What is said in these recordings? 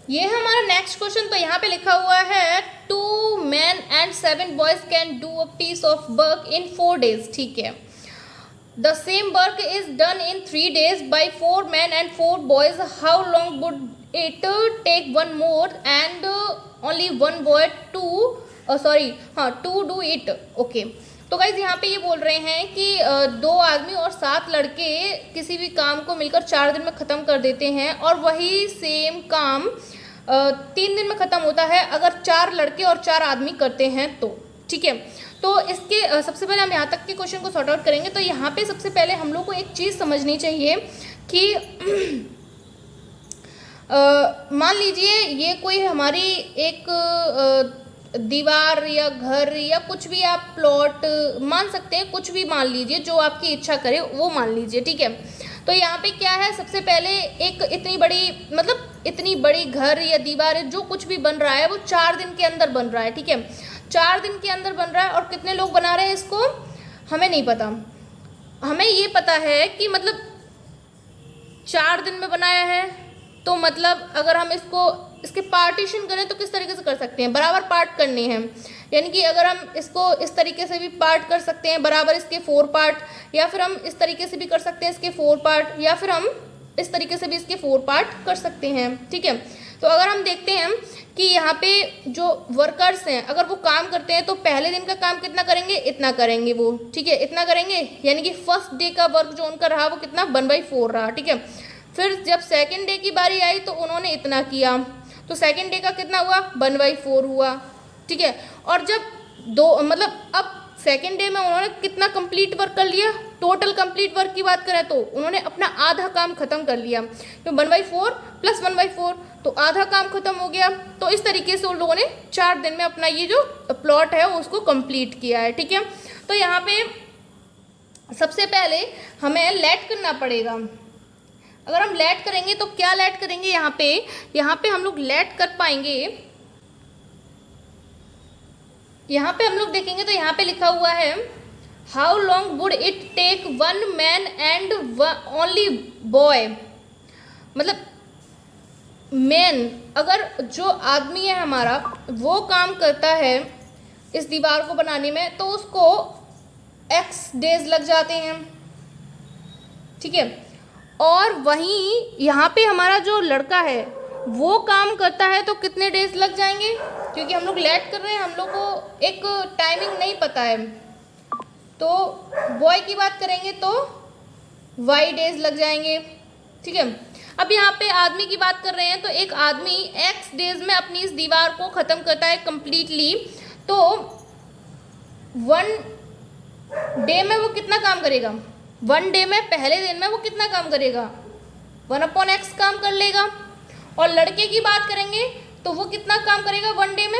ये है हमारा नेक्स्ट क्वेश्चन। तो यहाँ पे लिखा हुआ है 2 men and 7 boys can do a piece of work in 4 days। ठीक है, the same work is done in 3 days by 4 men and 4 boys, how long would it take one more and only one boy to do it? Okay, तो guys यहाँ पे ये बोल रहे हैं कि 2 आदमी और 7 लड़के किसी भी काम को मिलकर 4 दिन में ख़त्म कर देते हैं, और वही सेम काम 3 दिन में ख़त्म होता है अगर 4 लड़के और 4 आदमी करते हैं तो। ठीक है, तो इसके सबसे पहले हम यहाँ तक के क्वेश्चन को सॉर्ट आउट करेंगे। तो यहाँ पे सबसे पहले हम लोग को एक चीज़ समझनी चाहिए कि मान लीजिए ये कोई हमारी एक दीवार या घर या कुछ भी आप प्लॉट मान सकते हैं, कुछ भी मान लीजिए, जो आपकी इच्छा करे वो मान लीजिए। ठीक है, तो यहाँ पे क्या है, सबसे पहले एक इतनी बड़ी घर या दीवार है, जो कुछ भी बन रहा है वो 4 दिन के अंदर बन रहा है। ठीक है, 4 दिन के अंदर बन रहा है, और कितने लोग बना रहे हैं इसको हमें नहीं पता। हमें ये पता है कि 4 दिन में बनाया है, तो अगर हम इसके पार्टीशन करें तो किस तरीके से कर सकते हैं, बराबर पार्ट करने हैं। यानी कि अगर हम इसको इस तरीके से भी पार्ट कर सकते हैं, बराबर इसके 4 पार्ट, या फिर हम इस तरीके से भी कर सकते हैं इसके 4 पार्ट, या फिर हम इस तरीके से भी इसके 4 पार्ट कर सकते हैं। ठीक है, तो अगर हम देखते हैं कि यहाँ पे जो वर्कर्स हैं अगर वो काम करते हैं तो पहले दिन का काम कितना करेंगे, इतना करेंगे वो। ठीक है, इतना करेंगे, यानी कि फर्स्ट डे का वर्क जो उनका रहा वो कितना 1/4 रहा। ठीक है, फिर जब सेकेंड डे की बारी आई तो उन्होंने इतना किया, तो सेकेंड डे का कितना हुआ 1/4 हुआ। ठीक है, और जब अब सेकेंड डे में उन्होंने कितना कंप्लीट वर्क कर लिया, टोटल कंप्लीट वर्क की बात करें तो उन्होंने अपना आधा काम खत्म कर लिया, तो 1/4 + 1/4 तो आधा काम खत्म हो गया। तो इस तरीके से उन लोगों ने 4 दिन में अपना ये जो प्लॉट है उसको कंप्लीट किया है। ठीक है, तो यहाँ पे सबसे पहले हमें लेट करना पड़ेगा। अगर हम लेट करेंगे तो क्या लेट करेंगे, यहाँ पे हम लोग लेट कर पाएंगे। यहाँ पे हम लोग देखेंगे तो यहाँ पे लिखा हुआ है how long would it take 1 man and only boy. Man अगर जो आदमी है हमारा वो काम करता है इस दीवार को बनाने में, तो उसको X डेज लग जाते हैं। ठीक है, और वहीं यहाँ पे हमारा जो लड़का है वो काम करता है तो कितने डेज लग जाएंगे, क्योंकि हम लोग लेट कर रहे हैं, हम लोग को एक टाइमिंग नहीं पता है। तो बॉय की बात करेंगे तो Y डेज लग जाएंगे। ठीक है, अब यहाँ पे आदमी की बात कर रहे हैं, तो एक आदमी X डेज में अपनी इस दीवार को ख़त्म करता है कम्प्लीटली, तो 1 डे में वो कितना काम करेगा, 1 डे में पहले दिन में वो कितना काम करेगा 1/X काम कर लेगा। और लड़के की बात करेंगे तो वो कितना काम करेगा 1 डे में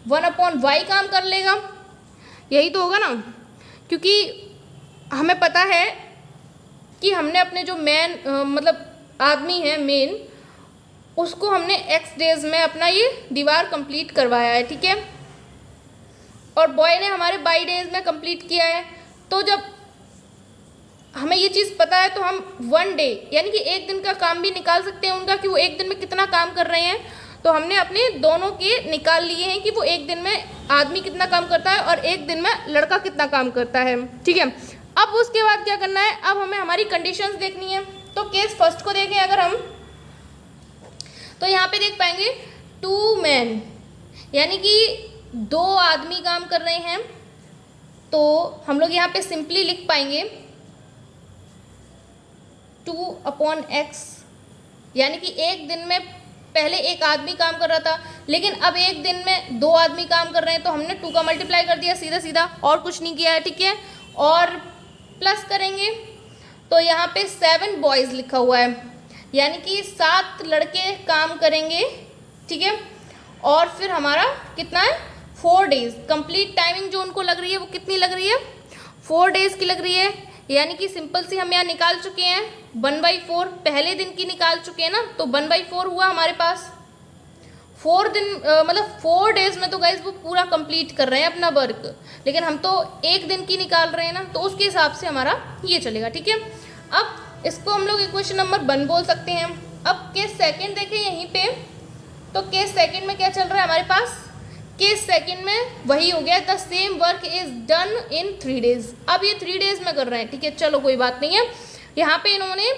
1/Y काम कर लेगा। यही तो होगा ना, क्योंकि हमें पता है कि हमने अपने जो आदमी है मेन, उसको हमने X डेज में अपना ये दीवार कंप्लीट करवाया है। ठीक है, और बॉय ने हमारे Y डेज में कंप्लीट किया है। तो जब हमें ये चीज़ पता है तो हम 1 डे यानी कि 1 दिन का काम भी निकाल सकते हैं उनका, कि वो 1 दिन में कितना काम कर रहे हैं। तो हमने अपने दोनों के निकाल लिए हैं कि वो 1 दिन में आदमी कितना काम करता है और 1 दिन में लड़का कितना काम करता है। ठीक है, अब उसके बाद क्या करना है, अब हमें हमारी कंडीशंस देखनी है। तो केस फर्स्ट को देखें अगर हम, तो यहाँ पे देख पाएंगे 2 men यानी कि 2 आदमी काम कर रहे हैं, तो हम लोग यहाँ पे सिंपली लिख पाएंगे 2/X, यानी कि 1 दिन में पहले एक आदमी काम कर रहा था, लेकिन अब 1 दिन में 2 आदमी काम कर रहे हैं, तो हमने 2 का मल्टीप्लाई कर दिया सीधा सीधा, और कुछ नहीं किया है। ठीक है, और प्लस करेंगे तो यहाँ पे 7 बॉयज़ लिखा हुआ है, यानी कि 7 लड़के काम करेंगे। ठीक है, और फिर हमारा कितना है 4 डेज, कंप्लीट टाइमिंग जो उनको लग रही है वो कितनी लग रही है 4 डेज़ की लग रही है। यानी कि सिंपल सी हम यहाँ निकाल चुके हैं 1/4, पहले दिन की निकाल चुके हैं ना, तो 1/4 हुआ हमारे पास। 4 दिन 4 डेज में तो गाइज वो पूरा कंप्लीट कर रहे हैं अपना वर्क, लेकिन हम तो 1 दिन की निकाल रहे हैं ना, तो उसके हिसाब से हमारा ये चलेगा। ठीक है, अब इसको हम लोग इक्वेशन नंबर 1 बोल सकते हैं। अब केस सेकंड देखें यहीं पे, तो केस सेकंड में क्या चल रहा है हमारे पास, केस सेकंड में वही हो गया, the same work is done in 3 days। अब ये 3 days में कर रहे हैं, ठीक है, चलो कोई बात नहीं है। यहाँ पे इन्होंने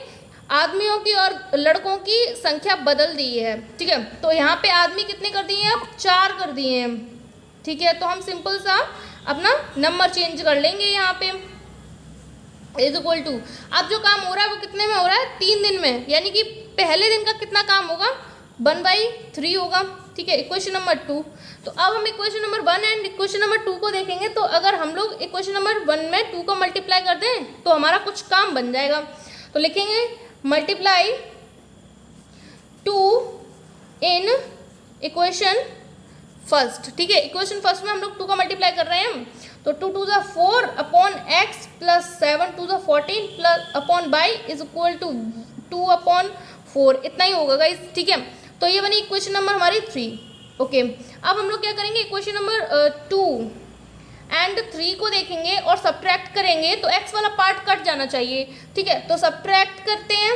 आदमियों की और लड़कों की संख्या बदल दी है, ठीक है। तो यहाँ पे आदमी कितने कर दिए हैं, अब 4 कर दिए हैं, ठीक है। तो हम सिंपल सा अपना नंबर चेंज कर लेंगे यहाँ पे, इज इक्वल टू, अब जो काम हो रहा है वो कितने में हो रहा है, 3 दिन में, यानी कि पहले दिन का कितना काम होगा, 1/3 होगा, ठीक है। Equation number 2। तो अब हम equation number 1 and equation number 2 को देखेंगे। तो अगर हम लोग इक्वेशन नंबर 1 में 2 को मल्टीप्लाई कर दें तो हमारा कुछ काम बन जाएगा। तो लिखेंगे मल्टीप्लाई 2 इन इक्वेशन फर्स्ट, ठीक है। इक्वेशन फर्स्ट में हम लोग 2 का मल्टीप्लाई कर रहे हैं, तो 2 2 ज़ा 4 अपॉन x प्लस 7 2 ज़ा 14 plus upon y is equal to 2 upon 4, इतना ही होगा गाइस, ठीक है। तो ये बनी इक्वेशन नंबर हमारी 3, ओके। अब हम लोग क्या करेंगे, इक्वेशन नंबर 2 एंड 3 को देखेंगे और सब्ट्रैक्ट करेंगे, तो x वाला पार्ट कट जाना चाहिए, ठीक है। तो सब्ट्रैक्ट करते हैं,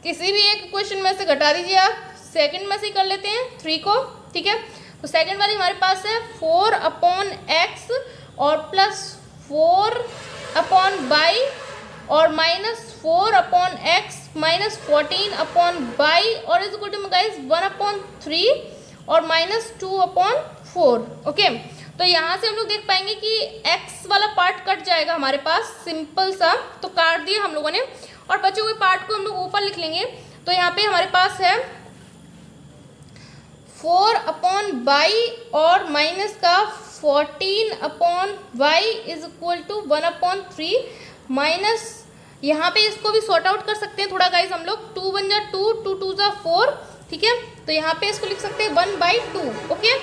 किसी भी एक इक्वेशन में से घटा दीजिए आप, सेकंड में से ही कर लेते हैं 3 को, ठीक है। तो सेकंड वाली हमारे पास है 4 अपॉन एक्स और प्लस 4 अपॉन बाई और minus 4 upon x minus 14 upon by और इज इक्वल टू गाइस 1/3 और माइनस 2/4, ओके। तो यहाँ से हम लोग देख पाएंगे कि x वाला पार्ट कट जाएगा हमारे पास, सिंपल सा, तो काट दिया हम लोगों ने, और बचे हुए पार्ट को हम लोग ऊपर लिख लेंगे। तो यहाँ पे हमारे पास है 4 अपॉन बाई और माइनस का 14 upon y is equal to 1/3 minus, यहाँ पे इसको भी सॉर्ट आउट कर सकते हैं थोड़ा गाइज हम लोग, 2 1 जा 2 2 2 जा 4, ठीक है। तो यहाँ पे इसको लिख सकते हैं 1/2, ओके,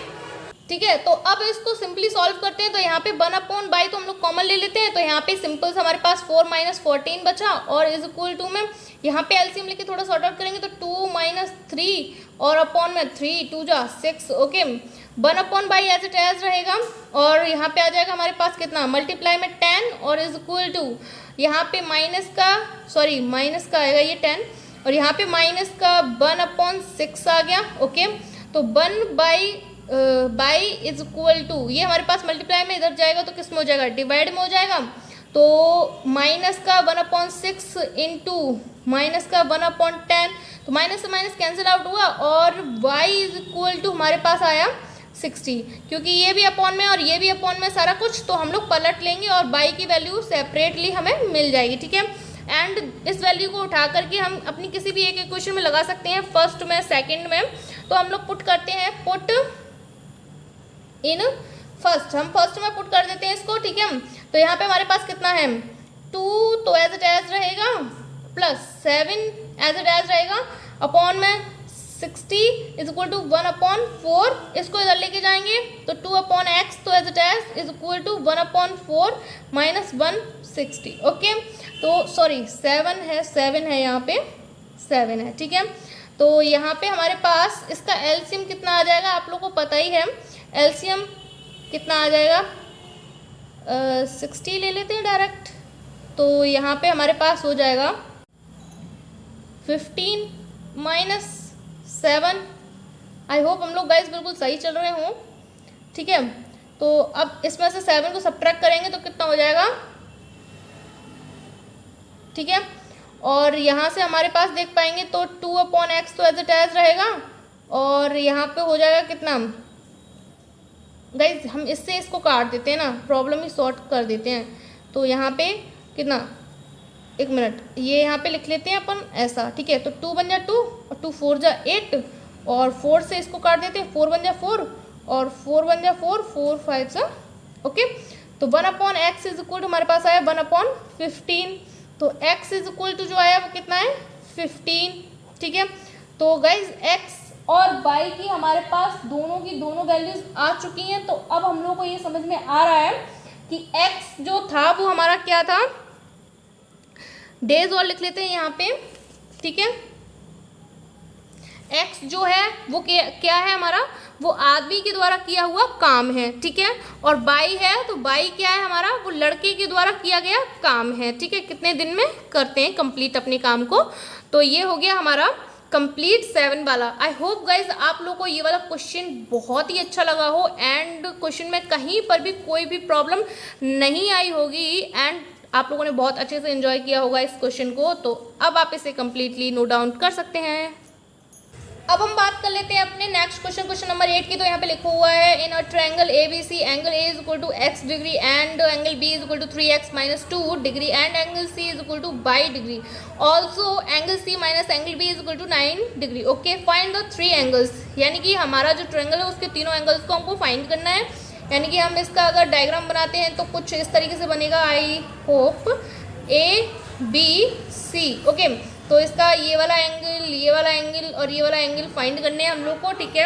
ठीक है। तो अब इसको सिंपली सॉल्व करते हैं, तो यहाँ पे 1/बाई तो हम लोग कॉमन ले लेते हैं, तो यहाँ पे सिंपल से हमारे पास 4 - 14 बचा और इज इक्वल टू में यहाँ पे एलसीएम लेके थोड़ा सॉर्ट आउट करेंगे, तो 2 - 3 और अपॉन में 3 2 जा 6, ओके। 1/बाई एज इट एज रहेगा और यहाँ पे आ जाएगा हमारे पास कितना, मल्टीप्लाई में 10 और इज इक्वल टू यहाँ पे माइनस का आएगा ये 10 और यहाँ पे माइनस का 1/6 आ गया, ओके। तो 1/बाई इज इक्वल टू, ये हमारे पास मल्टीप्लाई में इधर जाएगा तो किस में हो जाएगा, डिवाइड में हो जाएगा। तो माइनस का 1/6 इंटू माइनस का 1/10, तो माइनस से माइनस कैंसिल आउट हुआ और y इज इक्वल टू हमारे पास आया 60, क्योंकि ये भी अपॉन में और ये भी अपॉन में सारा कुछ, तो हम लोग पलट लेंगे और y की वैल्यू सेपरेटली हमें मिल जाएगी, ठीक है। एंड इस वैल्यू को उठा करके हम अपनी किसी भी एक इक्वेशन में लगा सकते हैं, फर्स्ट में सेकंड में। तो हम लोग पुट करते हैं, पुट इन फर्स्ट, हम फर्स्ट में पुट कर देते हैं इसको, ठीक है। तो यहाँ पे हमारे पास कितना है 2, तो एज इट एज रहेगा, प्लस 7 एज इट एज रहेगा, अपॉन में 60 इज इक्वल टू 1/4, इसको इधर लेके जाएंगे तो 2/x, तो as it as is equal to 1/4 minus 160, okay. तो सॉरी 7 है यहाँ पे 7 है, ठीक है। तो यहाँ पे हमारे पास इसका एलसीएम कितना आ जाएगा, आप लोगों को पता ही है, एलसीएम कितना आ जाएगा, 60 ले लेते हैं डायरेक्ट। तो यहाँ पे हमारे पास हो जाएगा 15 - 7। आई होप हम लोग गाइस बिल्कुल सही चल रहे हों, ठीक है। तो अब इसमें से 7 को सब्ट्रैक्ट करेंगे तो कितना हो जाएगा, ठीक है। और यहाँ से हमारे पास देख पाएंगे तो 2/x तो एज इट एज रहेगा और यहाँ पे हो जाएगा कितना गाइज, हम इससे इसको काट देते हैं ना, प्रॉब्लम ही सॉर्ट कर देते हैं। तो यहाँ पे कितना, 1 मिनट, ये यहाँ पे लिख लेते हैं अपन ऐसा, ठीक है। तो 2 1 जा 2 और 2 4 जा 8 और 4 से इसको काट देते हैं, 4 1 जा 4 और 4 1 जा 4 4 5 जा, ओके। तो 1/x इज इक्वल टू हमारे पास आया 1/15, तो x इज इक्वल टू जो आया वो कितना है 15, ठीक है। तो गाइज x और y की हमारे पास दोनों की दोनों वैल्यूज आ चुकी हैं। तो अब हम लोग को ये समझ में आ रहा है कि x जो था वो हमारा क्या था, डेज और लिख लेते हैं यहाँ पे, ठीक है। x जो है वो क्या है हमारा, वो आदमी के द्वारा किया हुआ काम है, ठीक है। और बाई है, तो बाई क्या है हमारा, वो लड़के के द्वारा किया गया काम है, ठीक है। कितने दिन में करते हैं कंप्लीट अपने काम को। तो ये हो गया हमारा कंप्लीट 7 वाला। आई होप गाइज आप लोगों को ये वाला क्वेश्चन बहुत ही अच्छा लगा हो एंड क्वेश्चन में कहीं पर भी कोई भी प्रॉब्लम नहीं आई होगी एंड आप लोगों ने बहुत अच्छे से एंजॉय किया होगा इस क्वेश्चन को। तो अब आप इसे कम्प्लीटली नोट डाउन कर सकते हैं। अब हम बात कर लेते हैं अपने नेक्स्ट क्वेश्चन नंबर 8 की। तो यहाँ पे लिखा हुआ है in a triangle ABC angle A is equal to x degree and angle B is equal to 3x minus 2 degree and angle C is equal to by degree, also angle C minus angle B is equal to 9 degree. Okay, find the 3 angles, यानी कि हमारा जो triangle है उसके तीनों angles को हमको find करना है। यानी कि हम इसका अगर डायग्राम बनाते हैं तो कुछ इस तरीके से बनेगा, आई होप ABC। ओके, तो इसका ये वाला एंगल और ये वाला एंगल फाइंड करने हैं हम लोग को, ठीक है।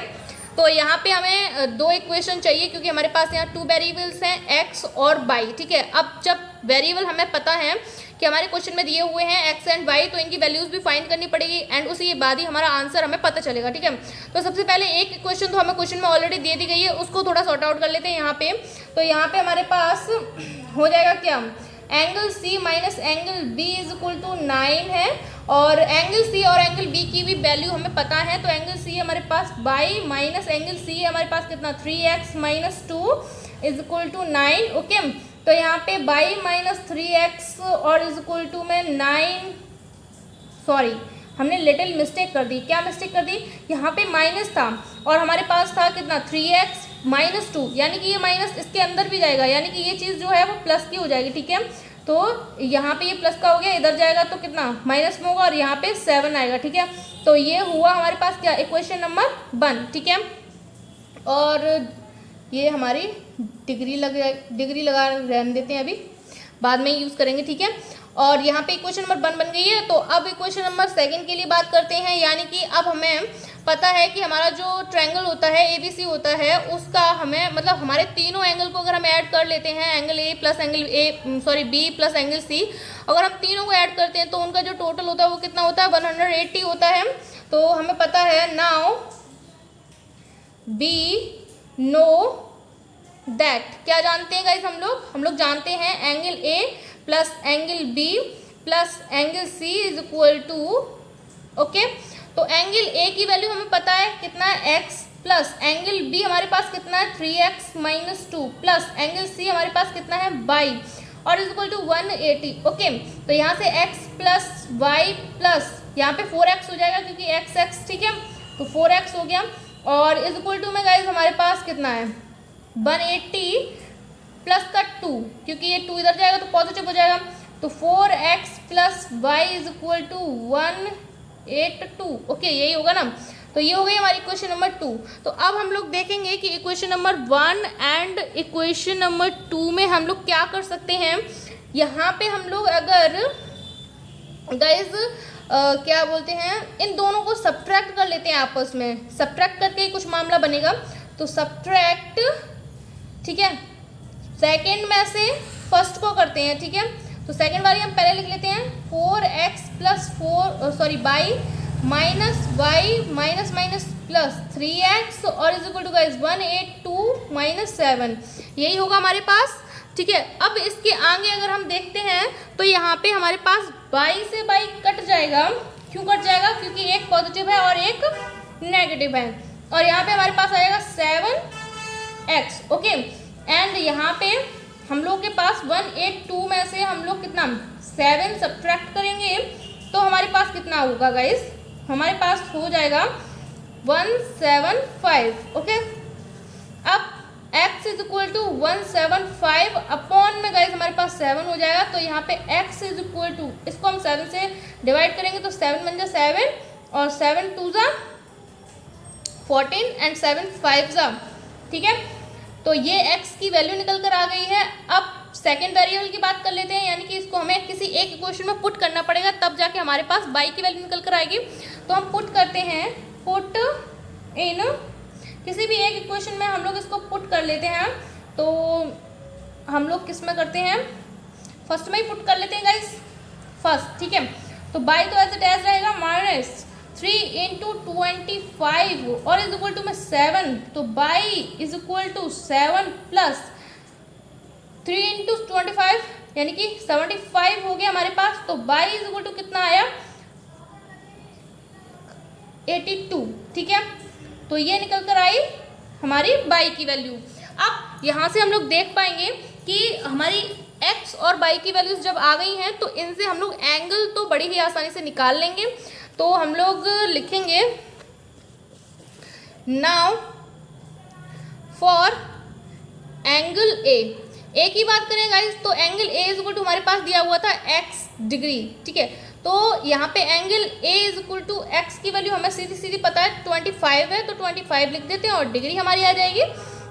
तो यहाँ पे हमें 2 इक्वेशन चाहिए क्योंकि हमारे पास यहाँ 2 वेरिएबल्स हैं x और y, ठीक है। अब जब वेरिएबल हमें पता है कि हमारे क्वेश्चन में दिए हुए हैं x एंड y, तो इनकी वैल्यूज़ भी फाइंड करनी पड़ेगी एंड उसी के बाद ही हमारा आंसर हमें पता चलेगा, ठीक है। तो सबसे पहले एक इक्वेशन तो हमें क्वेश्चन में ऑलरेडी दे दी गई है, उसको थोड़ा सॉर्ट आउट कर लेते हैं यहाँ पे। तो यहाँ पे हमारे पास हो जाएगा क्या, angle C minus angle B is equal to 9 है और एंगल C और एंगल B की भी वैल्यू हमें पता है। तो एंगल C हमारे पास बाई माइनस एंगल C हमारे पास कितना 3x minus 2 is equal to 9। Okay, तो यहाँ पे बाई माइनस 3x और इज इक्वल टू में 9, सॉरी हमने लिटिल मिस्टेक कर दी। क्या मिस्टेक कर दी, यहाँ पे माइनस था और हमारे पास था कितना 3x माइनस 2, यानी कि ये माइनस इसके अंदर भी जाएगा, यानी कि ये चीज़ जो है वो प्लस की हो जाएगी, ठीक है। तो यहाँ पे ये प्लस का हो गया, इधर जाएगा तो कितना माइनस में होगा और यहाँ पे 7 आएगा, ठीक है। तो ये हुआ हमारे पास क्या, इक्वेशन नंबर 1, ठीक है। और ये हमारी डिग्री लगा रहने देते हैं, अभी बाद में यूज़ करेंगे, ठीक है। और यहाँ पे इक्वेशन नंबर 1 बन गई है। तो अब इक्वेशन नंबर 2 के लिए बात करते हैं, यानी कि अब हमें पता है कि हमारा जो ट्रायंगल होता है ABC होता है उसका हमें मतलब हमारे तीनों एंगल को अगर हम ऐड कर लेते हैं, angle A plus angle B plus angle C, अगर हम तीनों को ऐड करते हैं तो उनका जो टोटल होता है वो कितना होता है 180 होता है। तो हमें पता है नाउ बी नो दैट, क्या जानते हैं गाइज हम लोग जानते हैं angle A plus angle B plus angle C is equal to, okay. तो एंगल A की वैल्यू हमें पता है कितना है x प्लस एंगल B हमारे पास कितना है 3x minus 2 plus angle C हमारे पास कितना है y और इज इक्वल टू 180। ओके, तो यहाँ से x प्लस y प्लस यहाँ पे 4x हो जाएगा क्योंकि x, ठीक है। तो 4x हो गया और इज इक्वल टू में गाइज हमारे पास कितना है 180 प्लस का 2, क्योंकि ये 2 इधर जाएगा तो पॉजिटिव हो जाएगा। तो 4x plus y is equal to 182। Okay, यही होगा ना। तो ये हो गई हमारी इक्वेशन नंबर 2। तो अब हम लोग देखेंगे कि equation number 1 and equation number 2 में हम लोग क्या कर सकते हैं। यहाँ पे हम लोग अगर गाइज क्या बोलते हैं, इन दोनों को सब्ट्रैक्ट कर लेते हैं आपस में, सब्ट्रैक्ट करके कुछ मामला बनेगा। तो सब्ट्रैक्ट, ठीक है, सेकेंड में से फर्स्ट को करते हैं, ठीक है। तो सेकेंड वाली हम पहले लिख लेते हैं 4x plus y minus y minus minus plus 3x और is equal to guys 182 minus 7, यही होगा हमारे पास, ठीक है। अब इसके आगे अगर हम देखते हैं तो यहाँ पे हमारे पास बाई से बाई कट जाएगा। क्यों कट जाएगा, क्योंकि एक पॉजिटिव है और एक नेगेटिव है और यहाँ पे हमारे पास आएगा 7x। ओके, एंड यहाँ पे हम लोग के पास 182 में से हम लोग कितना 7 सब्ट्रैक्ट करेंगे तो हमारे पास कितना होगा गाइस, हमारे पास हो जाएगा 175। ओके, अब x is equal to 175 upon में गाइस हमारे पास 7 हो जाएगा। तो यहाँ पे x इज इक्वल टू, इसको हम 7 से डिवाइड करेंगे तो 7 बन जा 7 और 7 2 जा 14 एंड 7 5 जा, ठीक है। तो ये x की वैल्यू निकल कर आ गई है। अब सेकेंड वेरिएबल की बात कर लेते हैं, यानी कि इसको हमें किसी एक इक्वेशन में पुट करना पड़ेगा तब जाके हमारे पास y की वैल्यू निकल कर आएगी। तो हम पुट करते हैं, पुट इन, किसी भी एक इक्वेशन में हम लोग इसको पुट कर लेते हैं। तो हम लोग किस में करते हैं, फर्स्ट में ही पुट कर लेते हैं गाइस, फर्स्ट, ठीक है। तो बाई तो ऐसे डैश रहेगा माइनस 3 इंटू 25 और इज इक्वल टू में 7, तो y is equal to 7 plus 3 into 25 यानी कि 75 हो गया हमारे पास। तो बाई इज इक्वल टू कितना आया 82, ठीक है। तो ये निकल कर आई हमारी बाई की वैल्यू। अब यहाँ से हम लोग देख पाएंगे कि हमारी एक्स और बाई की वैल्यूज जब आ गई हैं तो इनसे हम लोग एंगल तो बड़ी ही आसानी से निकाल लेंगे। तो हम लोग लिखेंगे नाउ फॉर एंगल ए की बात करें गाइस, तो angle A is equal to हमारे पास दिया हुआ था x डिग्री, ठीक है। तो यहाँ पे angle A is equal to x की वैल्यू हमें सीधी सीधी पता है 25 है, तो 25 लिख देते हैं और डिग्री हमारी आ जाएगी।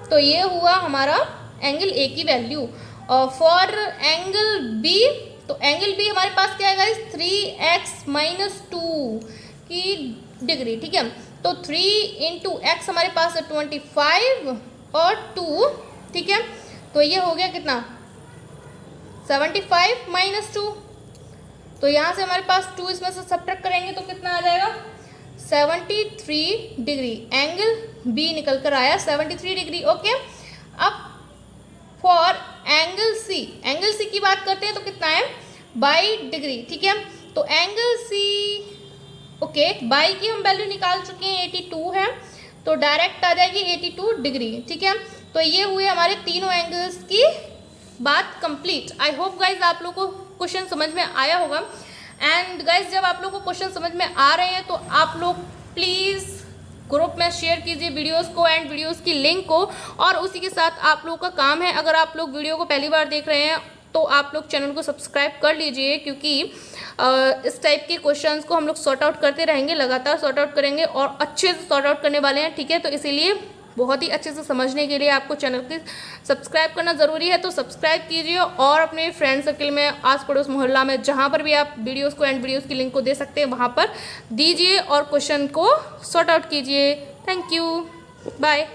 तो ये हुआ हमारा एंगल ए की वैल्यू। और फॉर एंगल बी, तो एंगल बी हमारे पास क्या है गाइस, 3x - 2 की डिग्री, ठीक है। तो 3 × x हमारे पास है 25 और 2, ठीक है। तो ये हो गया कितना, 75 - 2। तो यहाँ से हमारे पास 2 इसमें से सब्ट्रैक्ट करेंगे तो कितना आ जाएगा, 73 डिग्री। एंगल बी निकल कर आया 73 डिग्री, ओके। अब फॉर एंगल सी की बात करते हैं तो कितना है, बाई डिग्री, ठीक है। तो एंगल सी, ओके, बाई की हम वैल्यू निकाल चुके हैं 82 है, तो डायरेक्ट आ जाएगी 82 डिग्री, ठीक है। तो ये हुए हमारे तीनों एंगल्स की बात कंप्लीट। आई होप गाइज आप लोग को क्वेश्चन समझ में आया होगा। एंड गाइज जब आप लोग को क्वेश्चन समझ में आ रहे हैं तो आप लोग प्लीज़ ग्रुप में शेयर कीजिए वीडियोस को एंड वीडियोस की लिंक को। और उसी के साथ आप लोगों का काम है, अगर आप लोग वीडियो को पहली बार देख रहे हैं तो आप लोग चैनल को सब्सक्राइब कर लीजिए, क्योंकि इस टाइप के क्वेश्चंस को हम लोग सॉर्ट आउट करते रहेंगे, लगातार सॉर्ट आउट करेंगे और अच्छे से सॉर्ट आउट करने वाले हैं, ठीक है। तो इसीलिए बहुत ही अच्छे से समझने के लिए आपको चैनल को सब्सक्राइब करना ज़रूरी है। तो सब्सक्राइब कीजिए और अपने फ्रेंड सर्कल में, आस पड़ोस मोहल्ला में, जहाँ पर भी आप वीडियोस को एंड वीडियोस की लिंक को दे सकते हैं वहाँ पर दीजिए और क्वेश्चन को सॉर्ट आउट कीजिए। Thank you, bye.